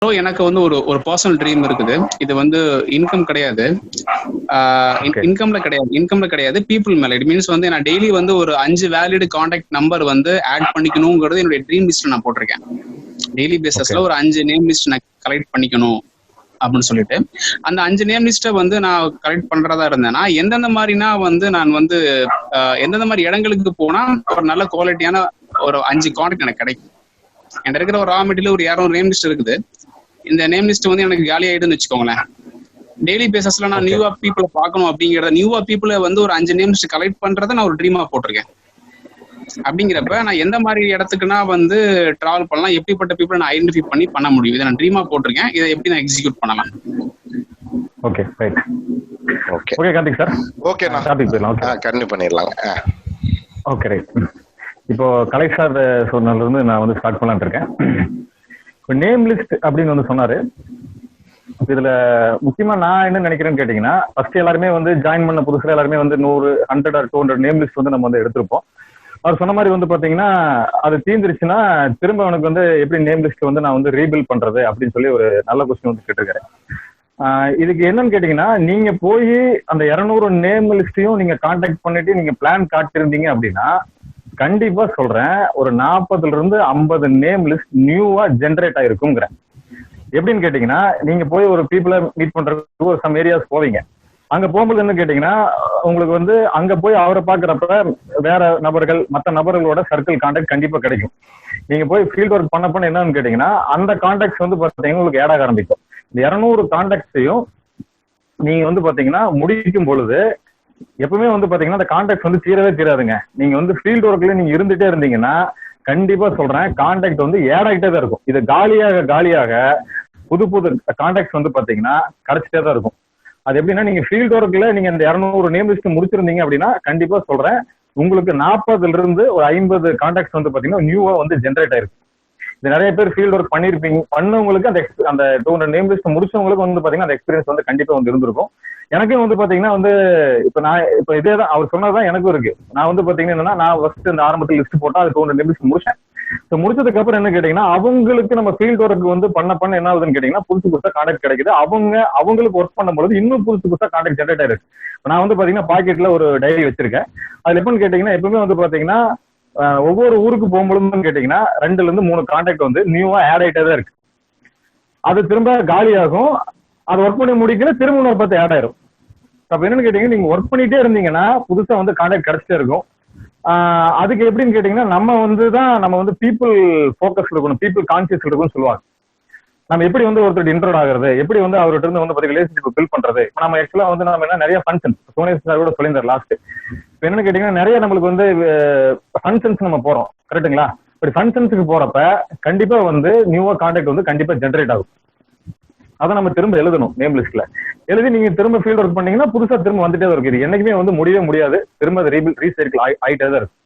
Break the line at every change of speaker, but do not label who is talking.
எனக்கு வந்து ஒரு பர்சனல் ட்ரீம் இருக்குது. இது வந்து இன்கம் கிடையாது, இன்கம்ல கிடையாது, பீப்புள் மேல. இட் மீன்ஸ் வந்து நான் டெய்லி வந்து ஒரு 5 வேலிட் கான்டாக்ட் நம்பர் வந்து ஆட் பண்ணிக்கணுங்கிறது என்னுடைய ட்ரீம் லிஸ்ட் நான் போட்டிருக்கேன். டெய்லி பேசிஸ்ல ஒரு 5 நேம் லிஸ்ட் நான் கலெக்ட் பண்ணிக்கணும் அப்படின்னு சொல்லிட்டு அந்த 5 நேம் லிஸ்ட்டை வந்து நான் கலெக்ட் பண்றதா இருந்தேன்னா எந்தெந்த மாதிரினா வந்து நான் வந்து எந்தெந்த மாதிரி இடங்களுக்கு போனா ஒரு நல்ல குவாலிட்டியான ஒரு 5 கான்டாக்ட் எனக்கு கிடைக்கும். என்கிட்ட இருக்கிற ஒரு ரா மெட்டீரியல் ஒரு 200 நேம் லிஸ்ட் இருக்குது. இந்த நேம் லிஸ்ட் வந்து எனக்கு காலி ஆயிடுன்னு வச்சுக்கோங்களேன். டெய்லி பேசஸ்ல நான் நியூவா பீப்புளை பார்க்கணும் அப்படிங்கிறத, நியூவா பீப்புளை வந்து ஒரு 5 நேம் லிஸ்ட் கலெக்ட் பண்றதை நான் ஒரு ட்ரீமா போட்டிருக்கேன். அப்படிங்கிறப்ப நான் எந்த மாதிரி இடத்துக்குன்னா வந்து டிராவல் பண்ணலாம், எப்படிப்பட்ட பீப்புளை நான் ஐடென்டிஃபை பண்ணி பண்ண முடியும், இதை நான் ட்ரீமா போட்டிருக்கேன். இதை எப்படி நான் எக்ஸிக்யூட் பண்ணலாம்?
Okay right. Okay okay Karthik sir. Okay நான் டாபிக் போயிடலாம். ஓகே கண்டினியூ பண்ணிடலாம். Okay right. இப்போ கலை சார் சொன்னதுல இருந்து நான் வந்து ஸ்டார்ட் பண்ணலான்னு இருக்கேன். இப்போ நேம் லிஸ்ட் அப்படின்னு வந்து சொன்னாரு. இதுல முக்கியமா நான் என்ன நினைக்கிறேன்னு கேட்டீங்கன்னா, ஃபர்ஸ்ட் எல்லாருமே வந்து ஜாயின் பண்ண புதுசுல எல்லாருமே வந்து 100, 100 or 200 நேம் லிஸ்ட் வந்து நம்ம வந்து எடுத்திருப்போம். அவர் சொன்ன மாதிரி வந்து பாத்தீங்கன்னா அது தீர்ந்துருச்சுன்னா திரும்ப எனக்கு வந்து எப்படி நேம் லிஸ்ட் வந்து நான் வந்து ரீபில்ட் பண்றது அப்படின்னு சொல்லி ஒரு நல்ல கொஸ்டின் வந்து கேட்டிருக்கிறேன். இதுக்கு என்னன்னு கேட்டீங்கன்னா, நீங்க போய் அந்த 200 நேம் லிஸ்டையும் நீங்க கான்டாக்ட் பண்ணிட்டு நீங்க பிளான் காட்டிருந்தீங்க அப்படின்னா கண்டிப்பா சொல்றேன் ஒரு 40 to 50 நேம் லிஸ்ட் நியூவா ஜென்ரேட் ஆயிருக்குங்கிறேன். எப்படின்னு கேட்டீங்கன்னா, நீங்க போய் ஒரு பீப்புளை மீட் பண்றதுக்கு ஒரு சம் ஏரியாஸ் போவீங்க. அங்க போகும்போது என்ன கேட்டீங்கன்னா, உங்களுக்கு வந்து அங்க போய் அவரை பாக்குறப்ப வேற நபர்கள் மற்ற நபர்களோட சர்க்கிள் கான்டாக்ட் கண்டிப்பா கிடைக்கும். நீங்க போய் ஃபீல்ட் ஒர்க் பண்ண என்னன்னு கேட்டீங்கன்னா, அந்த கான்டாக்ட்ஸ் வந்து பாத்தீங்கன்னா உங்களுக்கு ஏடாக ஆரம்பிக்கும். இந்த 200 கான்டாக்ட்ஸையும் நீங்க வந்து பாத்தீங்கன்னா முடிக்கும் பொழுது எப்பவுமே வந்து பாத்தீங்கன்னா அந்த கான்டாக்ட் வந்து தீரவே தீராதுங்க. நீங்க வந்து ஃபீல்ட் ஒர்க்ல நீங்க இருந்துட்டே இருந்தீங்கன்னா கண்டிப்பா சொல்றேன் கான்டாக்ட் வந்து ஏட் ஆகிட்டே தான் இருக்கும். இது காலியாக புது கான்டாக்ட்ஸ் வந்து பாத்தீங்கன்னா கிடைச்சிட்டே தான் இருக்கும். அது எப்படின்னா, நீங்க ஃபீல்ட் ஒர்க்ல நீங்க இந்த 200 நேம் லிஸ்ட் முடிச்சிருந்தீங்க அப்படின்னா கண்டிப்பா சொல்றேன் உங்களுக்கு 40 to 50 கான்டாக்ட்ஸ் வந்து பாத்தீங்கன்னா நியூவா வந்து ஜென்ரேட் ஆயிருக்கு. இது நிறைய பேர் ஃபீல்ட் ஒர்க் பண்ணிருப்பீங்க, பண்ணவங்களுக்கு அந்த 200 நேம் லிஸ்ட் முடிச்சவங்களுக்கு வந்து பாத்தீங்கன்னா அந்த எக்ஸ்பீரியன்ஸ் வந்து கண்டிப்பா வந்து இருந்திருக்கும். எனக்கே வந்து பாத்தீங்கன்னா வந்து இப்ப இதேதான் அவர் சொன்னதான் எனக்கும் இருக்கு. நான் வந்து பாத்தீங்கன்னா என்னன்னா, நான் ஃபர்ஸ்ட் இந்த ஆரம்பத்தில் லிஸ்ட் போட்டா அது 200 நேம் லிஸ்ட் முடிச்சேன். முடிச்சதுக்கு அப்புறம் என்ன கேட்டீங்கன்னா, அவங்களுக்கு நம்ம ஃபீல்ட் ஒர்க் வந்து பண்ண என்ன ஆகுதுன்னு கேட்டீங்கன்னா புதுசா கான்டாக்ட் கிடைக்குது. அவங்களுக்கு ஒர்க் பண்ணும்போது இன்னும் புதுசா கான்டாக்ட் ஜென்ரேட் ஆயிருக்கு. நான் வந்து பாத்தீங்கன்னா பாக்கெட்ல ஒரு டைரி வச்சிருக்கேன். அதுல எப்பன்னு கேட்டீங்கன்னா, எப்பவுமே வந்து பாத்தீங்கன்னா ஒவ்வொரு ஊருக்கு போகும்போதுன்னு கேட்டீங்கன்னா 2 to 3 கான்டாக்ட் வந்து நியூவா ஆட் ஆயிட்டே தான் இருக்கு. அது திரும்ப காலியாகும். அது ஒர்க் பண்ணி முடிக்கல, திரும்ப இன்னொரு 10 ஆட் ஆயிரும். அப்ப என்னன்னு கேட்டீங்கன்னா, நீங்க ஒர்க் பண்ணிட்டே இருந்தீங்கன்னா புதுசா வந்து கான்டாக்ட் கிடைச்சிட்டே இருக்கும். அதுக்கு எப்படின்னு கேட்டீங்கன்னா, நம்ம வந்து பீப்புள் ஃபோக்கஸ் இருக்கணும், பீப்புள் கான்சியஸ் இருக்கணும்னு சொல்லுவாங்க. நம்ம எப்படி வந்து ஒருத்தர் இன்ட்ரோட் ஆகுறது, எப்படி வந்து அவர்கிட்ட இருந்து வந்து ரிலேஷன்ஷிப் பில்ட் பண்றது. இப்போ நம்ம ஆக்சுவலா வந்து நம்ம என்ன நிறைய ஃபங்க்ஷன் சோனியா சார் கூட சொல்லியிருந்தார் லாஸ்ட். இப்போ என்னன்னு கேட்டீங்கன்னா, நிறைய நம்மளுக்கு வந்து ஃபங்க்ஷன்ஸ் நம்ம போறோம், கரெக்டுங்களா? இப்படி ஃபங்க்ஷன்ஸுக்கு போறப்ப கண்டிப்பா வந்து நியூவா கான்டாக்ட் வந்து கண்டிப்பா ஜென்ரேட் ஆகும். அதை நம்ம திரும்ப எழுதணும் நேம் லிஸ்ட்ல. எழுதி நீங்க திரும்ப ஃபீல்ட் ஒர்க் பண்ணீங்கன்னா புதுசா திரும்ப வந்துட்டே தான் இருக்கு. இது என்னைக்குமே வந்து முடியவே முடியாது. திரும்ப ரீசைக்கிள் ஆயிட்டே தான் இருக்கு.